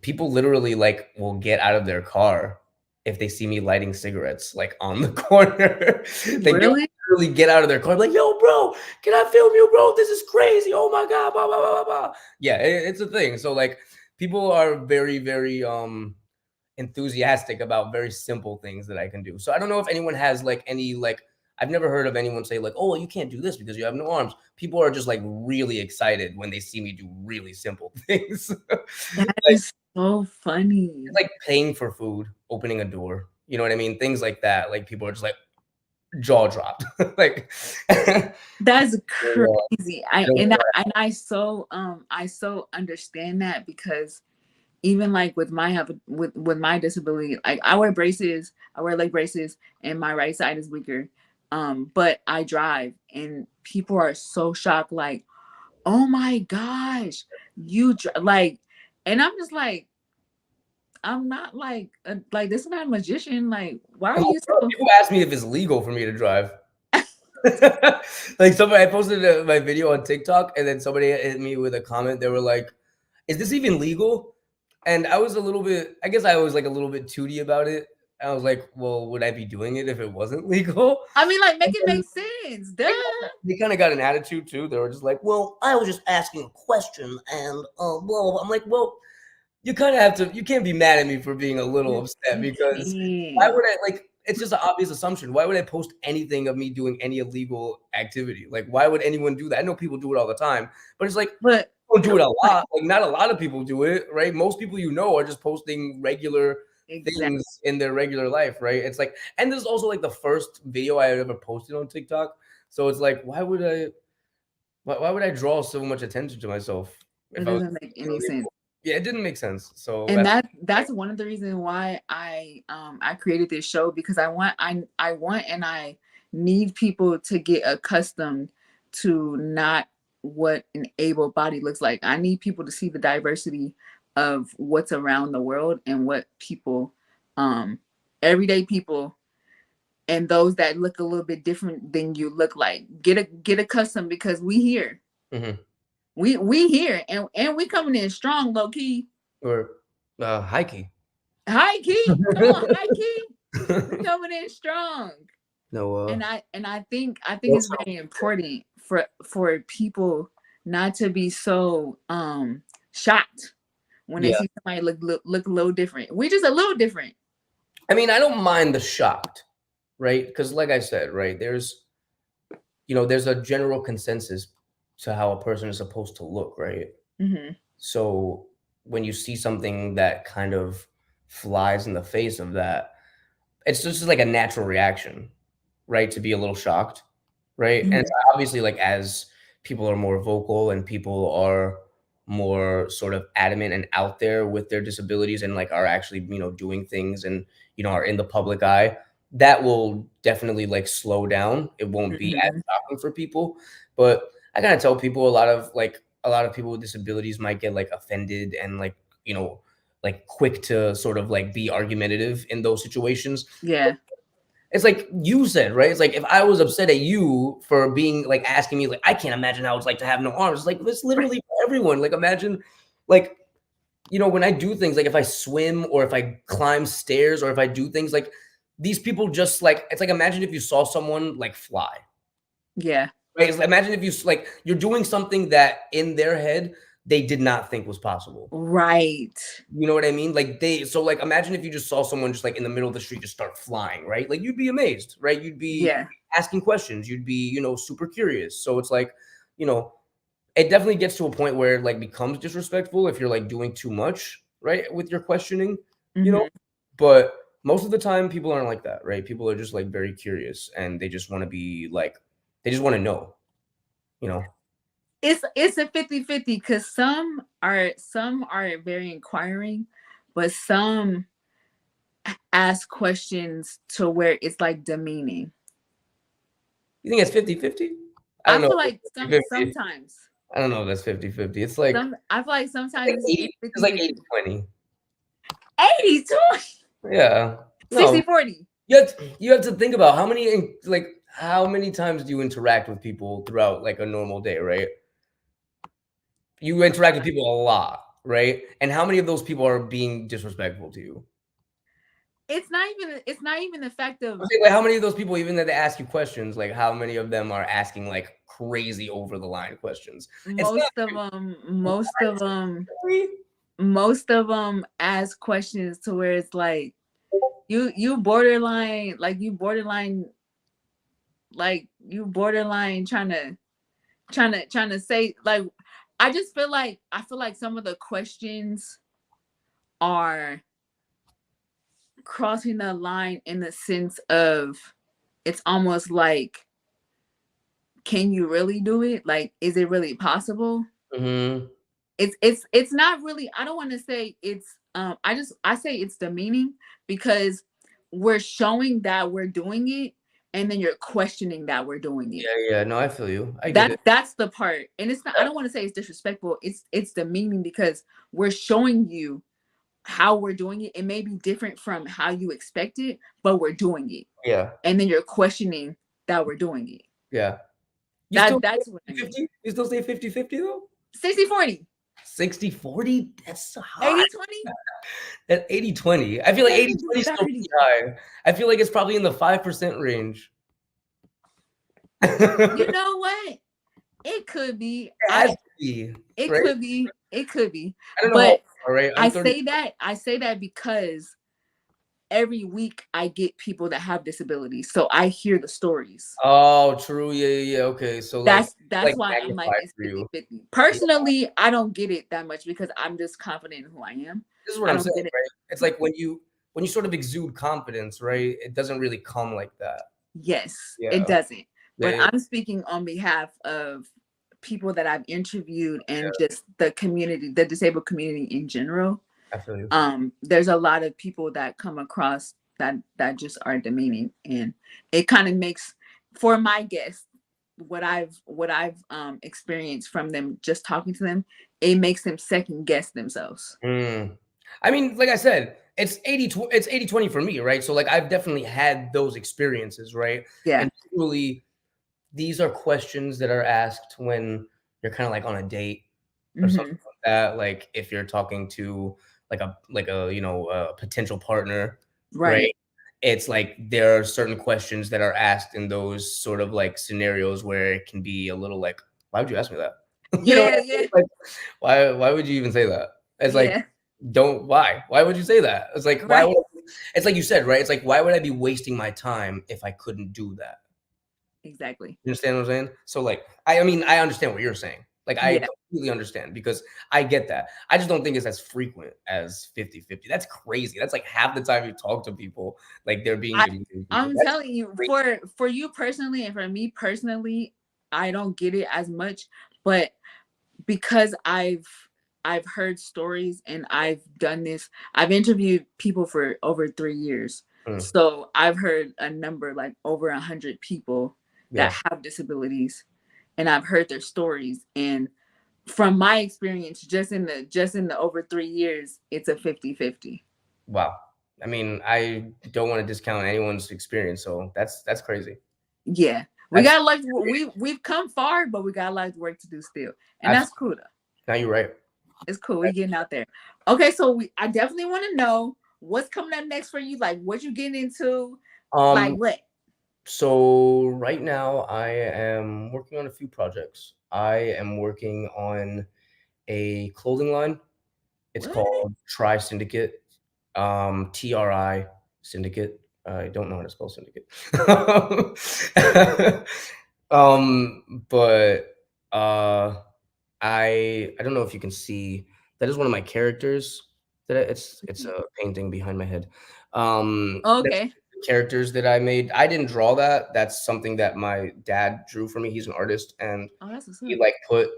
[SPEAKER 2] people literally like will get out of their car if they see me lighting cigarettes like on the corner. Like they'll
[SPEAKER 1] Really?
[SPEAKER 2] literally get out of their car like, "Yo, bro, can I film you, bro? This is crazy. Oh my god, blah blah blah blah." Blah." Yeah, it's a thing. So like people are very very enthusiastic about very simple things that I can do. So I don't know if anyone has like any like I've never heard of anyone say like, "Oh, well, you can't do this because you have no arms." People are just like really excited when they see me do really simple things.
[SPEAKER 1] That
[SPEAKER 2] Like
[SPEAKER 1] is so
[SPEAKER 2] it's
[SPEAKER 1] funny.
[SPEAKER 2] like paying for food, opening a door. You know what I mean? Things like that. Like people are just like jaw dropped. Like I
[SPEAKER 1] That's
[SPEAKER 2] don't know.
[SPEAKER 1] crazy.
[SPEAKER 2] I don't know.
[SPEAKER 1] I so understand that, because even like with with my disability, like I wear braces, I wear leg braces, and my right side is weaker. But I drive, and people are so shocked, like, "Oh my gosh, like," and I'm just like, I'm not like this is not a magician. Like, why are
[SPEAKER 2] Oh,
[SPEAKER 1] you
[SPEAKER 2] bro,
[SPEAKER 1] so?
[SPEAKER 2] people ask me if it's legal for me to drive. Like somebody, I posted my video on TikTok, and then somebody hit me with a comment. They were like, "Is this even legal?" And I was a little bit, I guess I was like a little bit tooty about it. I was like, "Well, would I be doing it if it wasn't legal?"
[SPEAKER 1] I mean, like,
[SPEAKER 2] And
[SPEAKER 1] make it
[SPEAKER 2] then
[SPEAKER 1] make sense, duh.
[SPEAKER 2] they kind of got an attitude too. They were just like, "Well, I was just asking a question," and blah, blah, blah. I'm like, "Well, you kind of have to. You can't be mad at me for being a little upset
[SPEAKER 1] You
[SPEAKER 2] because why
[SPEAKER 1] can't.
[SPEAKER 2] would I like? It's just an obvious assumption. Why would I post anything of me doing any illegal activity? Like, why would anyone do that? I know people do it all the time, but it's like
[SPEAKER 1] But
[SPEAKER 2] don't do
[SPEAKER 1] come
[SPEAKER 2] it a
[SPEAKER 1] on,
[SPEAKER 2] lot. Like, not a lot of people do it, right? Most people are just posting regular
[SPEAKER 1] exactly.
[SPEAKER 2] things in their regular life, right? It's like, and this is also like the first video I ever posted on TikTok. So it's like, why would I draw so much attention to myself
[SPEAKER 1] It
[SPEAKER 2] if I was
[SPEAKER 1] doesn't make any sense.
[SPEAKER 2] illegal? Yeah, it didn't make sense. So
[SPEAKER 1] And
[SPEAKER 2] that's
[SPEAKER 1] that's one of the reasons why I created this show, because I want and I need people to get accustomed to not what an able body looks like. I need people to see the diversity of what's around the world, and what people, um everyday people, and those that look a little bit different than you look like, get accustomed, because we here.
[SPEAKER 2] Mhm.
[SPEAKER 1] We here, and we coming in strong, low key.
[SPEAKER 2] Or high key.
[SPEAKER 1] High key. Come on, high key. We coming in strong.
[SPEAKER 2] No,
[SPEAKER 1] And I think it's
[SPEAKER 2] also,
[SPEAKER 1] very important for people not to be so shocked when they
[SPEAKER 2] yeah.
[SPEAKER 1] see somebody look a little different. We just a little different.
[SPEAKER 2] I mean, I don't mind the shocked, right? Because, like I said, right, there's a general consensus to how a person is supposed to look, right?
[SPEAKER 1] Hmm.
[SPEAKER 2] So when you see something that kind of flies in the face of that, it's just like a natural reaction, right? To be a little shocked, right? And it's
[SPEAKER 1] Hmm.
[SPEAKER 2] obviously like as people are more vocal and people are more sort of adamant and out there with their disabilities and like are actually, doing things and, are in the public eye, that will definitely like slow down. It won't be as
[SPEAKER 1] Hmm.
[SPEAKER 2] shocking for people. But I kind of tell people a lot of people with disabilities might get like offended and like, like quick to sort of like be argumentative in those situations.
[SPEAKER 1] Yeah.
[SPEAKER 2] It's like you said, right? It's like if I was upset at you for being like asking me, like, I can't imagine how it's like to have no arms. It's like it's literally for everyone. Like imagine, like, when I do things, like if I swim or if I climb stairs or if I do things like these people just like it's like imagine if you saw someone like fly.
[SPEAKER 1] Yeah.
[SPEAKER 2] Right? It's like, imagine if like you're doing something that in their head they did not think was possible.
[SPEAKER 1] Right.
[SPEAKER 2] You know what I mean? Like like imagine if you just saw someone just like in the middle of the street just start flying, right? Like you'd be amazed, right? You'd be
[SPEAKER 1] Yeah.
[SPEAKER 2] asking questions, you'd be, super curious. So it's like, you know, it definitely gets to a point where it like becomes disrespectful if you're like doing too much. right, with your questioning, you know.
[SPEAKER 1] Hmm.
[SPEAKER 2] But most of the time, people aren't like that, right? People are just like very curious, and they just want to be like, they just want to know, you know.
[SPEAKER 1] It's a 50-50 because some are very inquiring, but some ask questions to where it's like demeaning.
[SPEAKER 2] You think it's 50-50? I
[SPEAKER 1] I
[SPEAKER 2] don't know
[SPEAKER 1] feel
[SPEAKER 2] if
[SPEAKER 1] like
[SPEAKER 2] it's 50-50.
[SPEAKER 1] sometimes
[SPEAKER 2] I don't know if that's 50-50. It's like
[SPEAKER 1] I feel like
[SPEAKER 2] it's like
[SPEAKER 1] sometimes it's
[SPEAKER 2] 80. It's like
[SPEAKER 1] 50-50.
[SPEAKER 2] 80-20.
[SPEAKER 1] 80-20.
[SPEAKER 2] Yeah. No.
[SPEAKER 1] 60-40.
[SPEAKER 2] You have to think about how many times do you interact with people throughout like a normal day, right? You interact with people a lot, right? And how many of those people are being disrespectful to you?
[SPEAKER 1] It's not even the fact
[SPEAKER 2] I'm
[SPEAKER 1] of
[SPEAKER 2] saying, like, how many of those people, even that they ask you questions, like, how many of them are asking like crazy over the line questions? It's not
[SPEAKER 1] most of them most of
[SPEAKER 2] what?
[SPEAKER 1] them
[SPEAKER 2] Really?
[SPEAKER 1] most of them ask questions to where it's like you borderline you borderline trying to say like I feel like some of the questions are crossing the line in the sense of it's almost like, can you really do it? Like, is it really possible?
[SPEAKER 2] Mhm.
[SPEAKER 1] It's not really, I don't want to say it's I say it's demeaning because we're showing that we're doing it, and then you're questioning that we're doing it.
[SPEAKER 2] Yeah, yeah. No, I feel you. I get it.
[SPEAKER 1] That's the part. And it's not, I
[SPEAKER 2] Yeah,
[SPEAKER 1] don't want to say it's disrespectful. It's demeaning because we're showing you how we're doing it. It may be different from how you expect it, but we're doing it.
[SPEAKER 2] yeah,
[SPEAKER 1] And then you're questioning that we're doing it.
[SPEAKER 2] yeah. You still
[SPEAKER 1] That's what I
[SPEAKER 2] say
[SPEAKER 1] mean.
[SPEAKER 2] 50? You still say 50-50 though?
[SPEAKER 1] 60-40.
[SPEAKER 2] 60-40? That's high.
[SPEAKER 1] 80-20.
[SPEAKER 2] At 80-20. I feel like
[SPEAKER 1] Let me do
[SPEAKER 2] 80-20 is
[SPEAKER 1] it
[SPEAKER 2] still pretty
[SPEAKER 1] already.
[SPEAKER 2] high. I feel like it's probably in the 5% range.
[SPEAKER 1] You
[SPEAKER 2] It
[SPEAKER 1] know what? It could be.
[SPEAKER 2] has to be,
[SPEAKER 1] It
[SPEAKER 2] right?
[SPEAKER 1] could be. It could be.
[SPEAKER 2] I don't know how old
[SPEAKER 1] But
[SPEAKER 2] you are, right?
[SPEAKER 1] I
[SPEAKER 2] I'm 30.
[SPEAKER 1] say that. I say that because every week I get people that have disabilities, so I hear the stories.
[SPEAKER 2] Oh, true. Yeah, yeah, yeah. Okay. So
[SPEAKER 1] That's
[SPEAKER 2] like
[SPEAKER 1] why I'm like
[SPEAKER 2] magnified
[SPEAKER 1] it's
[SPEAKER 2] for you.
[SPEAKER 1] 50-50.
[SPEAKER 2] Yeah.
[SPEAKER 1] Personally, I don't get it that much because I'm just confident in who I am.
[SPEAKER 2] This is what
[SPEAKER 1] I
[SPEAKER 2] I'm
[SPEAKER 1] don't
[SPEAKER 2] saying,
[SPEAKER 1] get it.
[SPEAKER 2] right? It's like when you sort of exude confidence, right? It doesn't really come like that.
[SPEAKER 1] Yes, it
[SPEAKER 2] Yeah.
[SPEAKER 1] doesn't.
[SPEAKER 2] Yeah,
[SPEAKER 1] But
[SPEAKER 2] yeah,
[SPEAKER 1] I'm speaking on behalf of people that I've interviewed and
[SPEAKER 2] yeah.
[SPEAKER 1] just the community, the disabled community in general.
[SPEAKER 2] I feel you.
[SPEAKER 1] There's a lot of people that come across that just are demeaning, and it kind of makes, for my guests, what I've experienced from them just talking to them, it makes them second guess themselves.
[SPEAKER 2] Mm. I mean, like I said, it's 80-20 for me, right? So like I've definitely had those experiences, right?
[SPEAKER 1] Yeah.
[SPEAKER 2] And truly these are questions that are asked when you're kind of like on a date or something
[SPEAKER 1] Hmm.
[SPEAKER 2] like that. Like if you're talking to like a a potential partner, right?
[SPEAKER 1] Right.
[SPEAKER 2] It's like there are certain questions that are asked in those sort of like scenarios where it can be a little like, why would you ask me that? You know what
[SPEAKER 1] Yeah.
[SPEAKER 2] I mean?
[SPEAKER 1] Yeah.
[SPEAKER 2] Like, why would you even say that? It's like,
[SPEAKER 1] Yeah.
[SPEAKER 2] don't why would you say that? It's like why
[SPEAKER 1] Right.
[SPEAKER 2] would it's like you said, right? It's like why would I be wasting my time if I couldn't do that?
[SPEAKER 1] Exactly.
[SPEAKER 2] You understand what I'm saying? So like I mean I understand what you're saying. Like I
[SPEAKER 1] Yeah.
[SPEAKER 2] completely understand because I get that. I just don't think it's as frequent as 50-50. That's crazy. That's like half the time you talk to people, like they're being
[SPEAKER 1] I
[SPEAKER 2] demeaning people.
[SPEAKER 1] I'm
[SPEAKER 2] That's
[SPEAKER 1] telling you,
[SPEAKER 2] crazy.
[SPEAKER 1] for you personally and for me personally, I don't get it as much, but because I've heard stories and I've done this. I've interviewed people for over 3 years.
[SPEAKER 2] Mm,
[SPEAKER 1] So I've heard a number like over 100 people that
[SPEAKER 2] yeah.
[SPEAKER 1] have disabilities, and I've heard their stories. And from my experience, just in the over 3 years, it's a 50-50.
[SPEAKER 2] Wow. I mean, I don't want to discount anyone's experience, so that's crazy.
[SPEAKER 1] Yeah. We
[SPEAKER 2] That's
[SPEAKER 1] got like we've come far, but we got a lot of work to do still. And that's
[SPEAKER 2] absolutely.
[SPEAKER 1] cool though.
[SPEAKER 2] Now you're right.
[SPEAKER 1] It's cool. We getting out there. Okay, so I definitely want to know what's coming up next for you. Like, what you getting into? Like,
[SPEAKER 2] Um,
[SPEAKER 1] what?
[SPEAKER 2] so right now I am working on a few projects. I am working on a clothing line. It's
[SPEAKER 1] What?
[SPEAKER 2] called Tri Syndicate, TRI Syndicate. I don't know how to spell syndicate. But I don't know if you can see that is one of my characters. It's a painting behind my head. That's
[SPEAKER 1] Okay.
[SPEAKER 2] the characters that I made. I didn't draw that. That's something that my dad drew for me. He's an artist, and
[SPEAKER 1] Oh, that's what's
[SPEAKER 2] he
[SPEAKER 1] up.
[SPEAKER 2] like put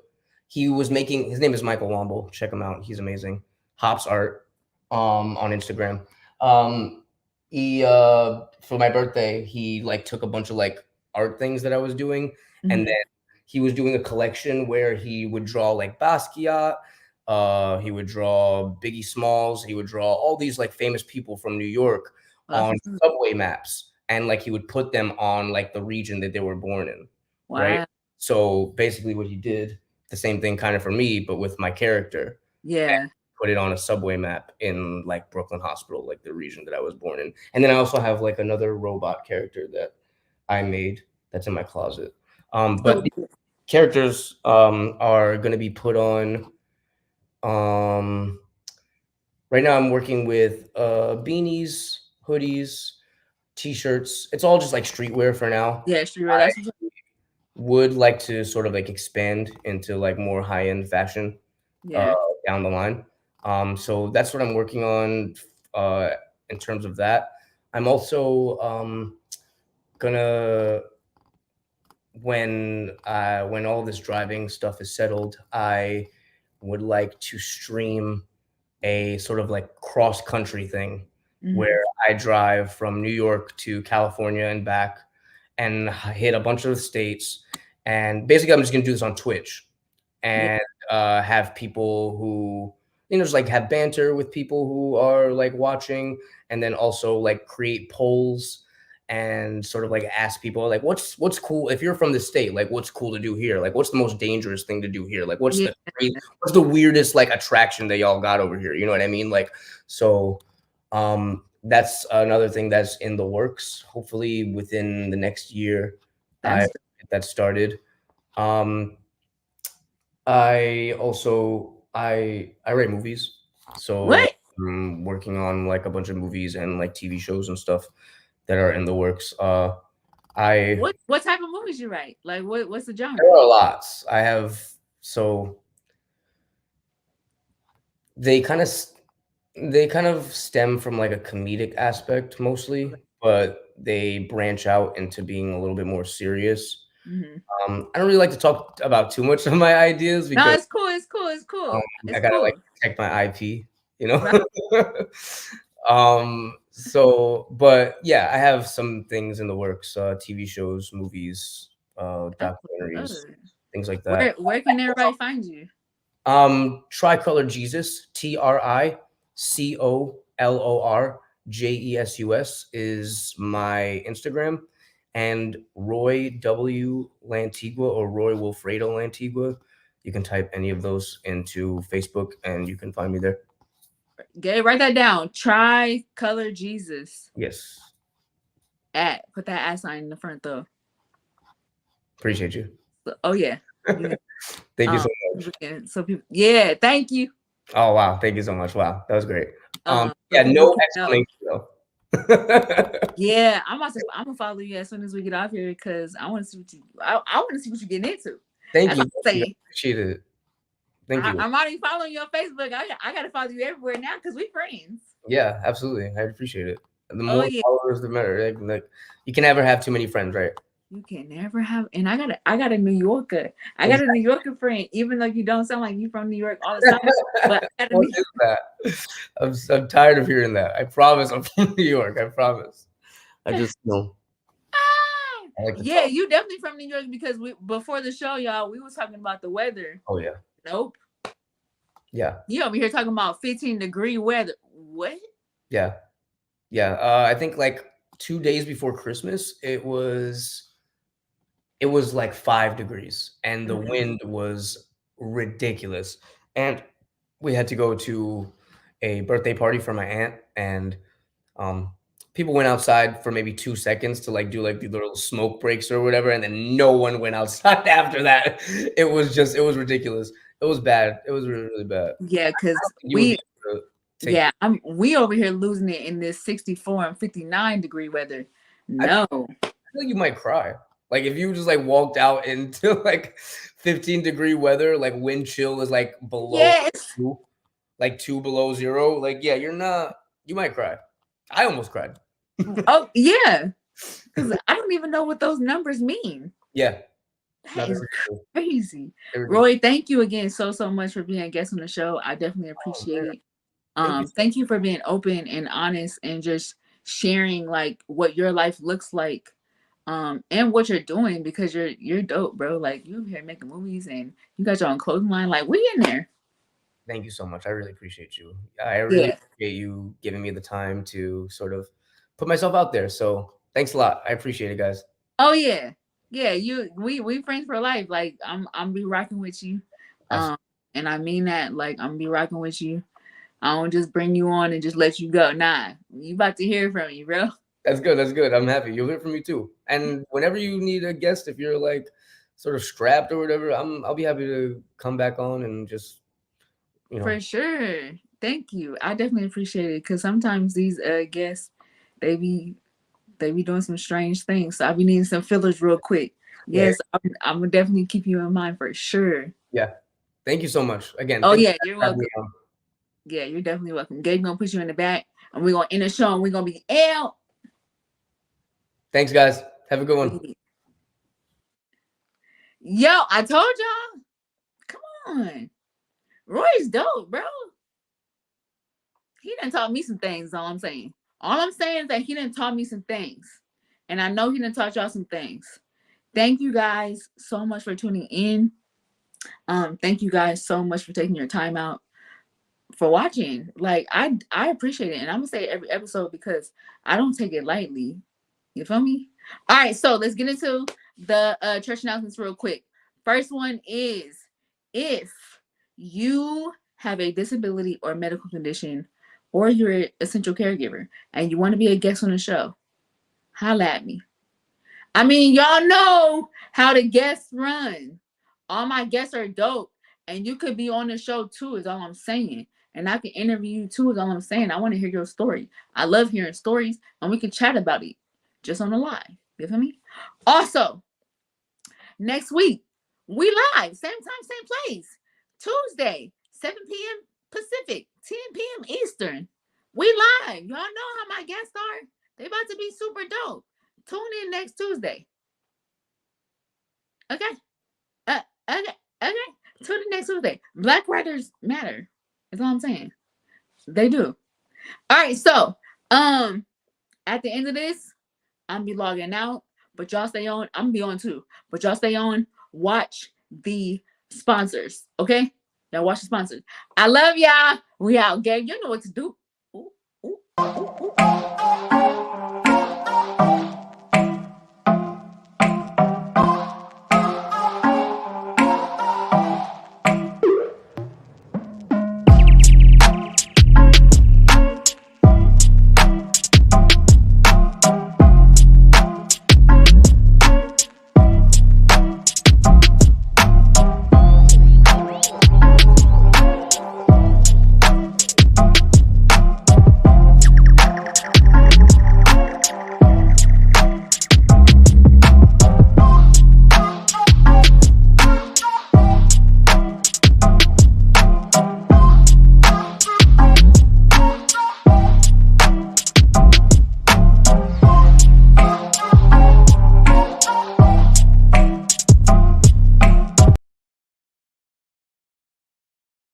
[SPEAKER 2] he was making his name is Michael Womble. Check him out. He's amazing. Hops art on Instagram. Um he for my birthday, he like took a bunch of like art things that I was doing, and
[SPEAKER 1] Hmm.
[SPEAKER 2] then he was doing a collection where he would draw like Basquiat, he would draw Biggie Smalls, he would draw all these like famous people from New York
[SPEAKER 1] Oh, that's
[SPEAKER 2] on
[SPEAKER 1] what's up.
[SPEAKER 2] subway maps, and like he would put them on like the region that they were born in, right?
[SPEAKER 1] Wow.
[SPEAKER 2] So basically, what he did, the same thing kind of for me, but with my character, and
[SPEAKER 1] Yeah.
[SPEAKER 2] put it on a subway map in like Brooklyn Hospital, like the region that I was born in. And then I also have like another robot character that I made that's in my closet. But
[SPEAKER 1] So
[SPEAKER 2] the characters are going to be put on. Um, right now, I'm working with beanies, hoodies, t-shirts. It's all just like streetwear for now.
[SPEAKER 1] yeah, streetwear. That's what's up.
[SPEAKER 2] Would like to sort of like expand into like more high-end fashion uh,
[SPEAKER 1] Yeah.
[SPEAKER 2] down the line. So that's what I'm working on uh, in terms of that. I'm also gonna when all this driving stuff is settled, I would like to stream a sort of like cross country thing
[SPEAKER 1] Hmm.
[SPEAKER 2] where I drive from New York to California and back and hit a bunch of states. And basically, I'm just gonna do this on Twitch
[SPEAKER 1] Yeah.
[SPEAKER 2] and have people who just like have banter with people who are like watching, and then also like create polls and sort of like ask people like what's cool if you're from the state, like what's cool to do here, like what's the most dangerous thing to do here, like
[SPEAKER 1] Yeah.
[SPEAKER 2] what's the weirdest like attraction that y'all got over here, you know what I mean, like so that's another thing that's in the works. Hopefully within the next year I
[SPEAKER 1] That's
[SPEAKER 2] get that started. um I write movies, so
[SPEAKER 1] what?
[SPEAKER 2] I'm working on like a bunch of movies and like TV shows and stuff that are in the works. I
[SPEAKER 1] What type of movies you write? Like what's the
[SPEAKER 2] There
[SPEAKER 1] genre?
[SPEAKER 2] are lots. I have so they kind of they kind of stem from like a comedic aspect mostly, but they branch out into being a little bit more serious.
[SPEAKER 1] Hmm.
[SPEAKER 2] I don't really like to talk about too much of my ideas
[SPEAKER 1] No,
[SPEAKER 2] because
[SPEAKER 1] it's cool. It's cool. It's
[SPEAKER 2] Um,
[SPEAKER 1] cool.
[SPEAKER 2] I
[SPEAKER 1] It's
[SPEAKER 2] gotta like
[SPEAKER 1] cool.
[SPEAKER 2] protect my IP, you know?
[SPEAKER 1] Right.
[SPEAKER 2] So, but yeah, I have some things in the works, TV shows, movies,
[SPEAKER 1] That's
[SPEAKER 2] documentaries,
[SPEAKER 1] what's up.
[SPEAKER 2] things like that.
[SPEAKER 1] Where can everybody find you?
[SPEAKER 2] Tricolor Jesus, TriColorJesus is my Instagram, and Roy W. Lantigua or Roy Wilfredo Lantigua. You can type any of those into Facebook and you can find me there.
[SPEAKER 1] Get write that down. Try color Jesus.
[SPEAKER 2] Yes.
[SPEAKER 1] At put that at sign in the front though.
[SPEAKER 2] Appreciate you.
[SPEAKER 1] So, oh yeah. Yeah.
[SPEAKER 2] Thank you
[SPEAKER 1] Um
[SPEAKER 2] so much.
[SPEAKER 1] people so people yeah, thank you.
[SPEAKER 2] Oh wow, thank you so much. Wow, that was great.
[SPEAKER 1] So
[SPEAKER 2] Yeah,
[SPEAKER 1] people
[SPEAKER 2] no
[SPEAKER 1] can know.
[SPEAKER 2] explanation though.
[SPEAKER 1] Yeah, I'm gonna follow you as soon as we get off here because I want to see what I want to see what you're getting into.
[SPEAKER 2] Thank
[SPEAKER 1] That's
[SPEAKER 2] you.
[SPEAKER 1] all
[SPEAKER 2] Thank
[SPEAKER 1] I'm
[SPEAKER 2] you. I
[SPEAKER 1] saying.
[SPEAKER 2] appreciate it. Thank you.
[SPEAKER 1] I'm already following you on Facebook. I gotta follow you everywhere now because we friends.
[SPEAKER 2] Yeah, absolutely. I appreciate it. The
[SPEAKER 1] Oh
[SPEAKER 2] more
[SPEAKER 1] yeah,
[SPEAKER 2] followers, the better. Like you can never have too many friends, right?
[SPEAKER 1] you can never have. And I got a New Yorker. I got a New
[SPEAKER 2] Exactly.
[SPEAKER 1] Yorker friend. Even though you don't sound like you from New York all the time, but I got a
[SPEAKER 2] What
[SPEAKER 1] New
[SPEAKER 2] is that? I'm tired of hearing that. I promise I'm from New York. I promise. I
[SPEAKER 1] Yorker.
[SPEAKER 2] just I like to
[SPEAKER 1] Yeah,
[SPEAKER 2] talk.
[SPEAKER 1] you definitely from New York because we before the show, y'all, we was talking about the weather.
[SPEAKER 2] Oh yeah.
[SPEAKER 1] Nope.
[SPEAKER 2] Yeah.
[SPEAKER 1] You over here talking about 15-degree weather. What?
[SPEAKER 2] Yeah. Yeah. I think like 2 days before Christmas, it was like 5 degrees and the
[SPEAKER 1] Mhm.
[SPEAKER 2] wind was ridiculous. And we had to go to a birthday party for my aunt, and um people went outside for maybe 2 seconds to like do like the little smoke breaks or whatever, and then no one went outside after that. It was ridiculous. It was bad. It was really, really bad.
[SPEAKER 1] Yeah, because
[SPEAKER 2] You would be
[SPEAKER 1] we
[SPEAKER 2] able to take
[SPEAKER 1] yeah, we over here losing it in this 64 and 59-degree weather.
[SPEAKER 2] I
[SPEAKER 1] No.
[SPEAKER 2] feel like you might cry. Like if you just like walked out into like 15-degree weather, like wind chill is like below
[SPEAKER 1] Yes.
[SPEAKER 2] you. like 2 below 0, like, yeah, you might cry. I almost cried.
[SPEAKER 1] Oh yeah, because I don't even know what those numbers mean.
[SPEAKER 2] Yeah.
[SPEAKER 1] That
[SPEAKER 2] No,
[SPEAKER 1] is
[SPEAKER 2] true.
[SPEAKER 1] crazy.
[SPEAKER 2] They were good.
[SPEAKER 1] Roy, thank you again so much for being a guest on the show. I definitely
[SPEAKER 2] Oh,
[SPEAKER 1] appreciate
[SPEAKER 2] man.
[SPEAKER 1] it.
[SPEAKER 2] Thank you.
[SPEAKER 1] Thank you for being open and honest and just sharing like what your life looks like, and what you're doing because you're dope, bro. Like you here making movies and you got your own clothing line. Like we in there.
[SPEAKER 2] Thank you so much. I really appreciate you. I really
[SPEAKER 1] Yeah.
[SPEAKER 2] appreciate you giving me the time to sort of put myself out there. So thanks a lot. I appreciate it, guys.
[SPEAKER 1] Oh yeah. Yeah, we friends for life. Like I'm be rocking with you.
[SPEAKER 2] Absolutely.
[SPEAKER 1] And I mean that, like I'm be rocking with you. I don't just bring you on and just let you go. Nah. You about to hear from me, bro.
[SPEAKER 2] That's good. That's good. I'm happy. You'll hear from me too. And whenever you need a guest, if you're like sort of strapped or whatever, I'll be happy to come back on and just, you know.
[SPEAKER 1] For sure. Thank you. I definitely appreciate it because sometimes these guests they be they be doing some strange things. So I be needing some fillers real quick.
[SPEAKER 2] Yeah.
[SPEAKER 1] Yes, I'm gonna definitely keep you in mind for sure.
[SPEAKER 2] Yeah. Thank you so much. Again,
[SPEAKER 1] Oh
[SPEAKER 2] thank you
[SPEAKER 1] yeah, you're
[SPEAKER 2] for having me
[SPEAKER 1] welcome.
[SPEAKER 2] on.
[SPEAKER 1] Yeah, you're definitely welcome. Gabe gonna put you in the back and we're gonna end the show and we're gonna be out.
[SPEAKER 2] Thanks, guys. Have a good one.
[SPEAKER 1] Yo, I told y'all. Come on. Roy's dope, bro. He done taught me some things, all I'm saying. All I'm saying is that he done taught me some things. And I know he done taught y'all some things. Thank you guys so much for tuning in. Thank you guys so much for taking your time out for watching. Like I appreciate it. And I'm gonna say it every episode because I don't take it lightly. You feel me? All right, so let's get into the church announcements real quick. First one is if you have a disability or medical condition or you're an essential caregiver and you want to be a guest on the show, holla at me. I mean, y'all know how the guests run. All my guests are dope, and you could be on the show too, is all I'm saying. And I can interview you too, is all I'm saying. I want to hear your story. I love hearing stories, and we can chat about it just on the live. You feel me? Also, next week, we live, same time, same place. Tuesday, 7 p.m. Pacific, 10 p.m. Eastern. We live. Y'all know how my guests are. They about to be super dope. Tune in next Tuesday. Okay. Uh, okay. Okay. Tune in next Tuesday. Black writers matter. That's all I'm saying. They do. All right. So, at the end of this, I'm gonna be logging out, but y'all stay on. I'm gonna be on too, but y'all stay on. Watch the sponsors. Okay. Y'all watch the sponsors. I love y'all. We out. Gabe, you know what to do. Ooh, ooh, ooh, ooh.